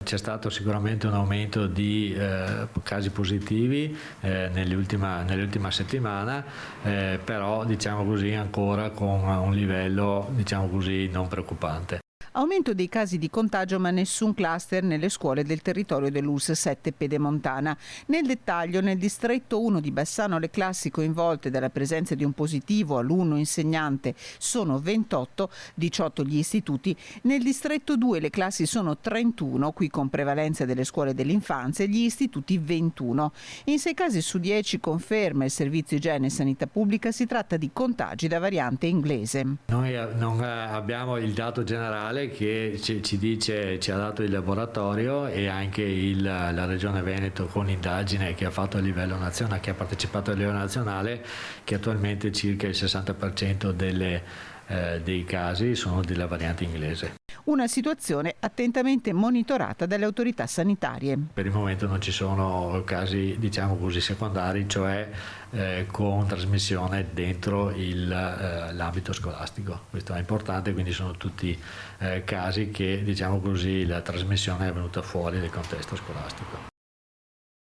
C'è stato sicuramente un aumento di casi positivi nell'ultima settimana, però diciamo così ancora con un livello diciamo così non preoccupante. Aumento dei casi di contagio ma nessun cluster nelle scuole del territorio dell'ULSS 7 Pedemontana. Nel dettaglio, nel distretto 1 di Bassano le classi coinvolte dalla presenza di un positivo alunno insegnante sono 28, 18 gli istituti. Nel distretto 2 le classi sono 31, qui con prevalenza delle scuole dell'infanzia, e gli istituti 21. In 6 casi su 10 conferma il Servizio Igiene e Sanità Pubblica si tratta di contagi da variante inglese. Noi non abbiamo il dato generale che ci ha dato il laboratorio e anche la Regione Veneto con indagine che ha fatto a livello nazionale, che ha partecipato a livello nazionale, che attualmente circa il 60% dei casi sono della variante inglese. Una situazione attentamente monitorata dalle autorità sanitarie. Per il momento non ci sono casi, diciamo così, secondari, cioè con trasmissione dentro l'ambito scolastico. Questo è importante, quindi sono tutti casi che, diciamo così, la trasmissione è venuta fuori dal contesto scolastico.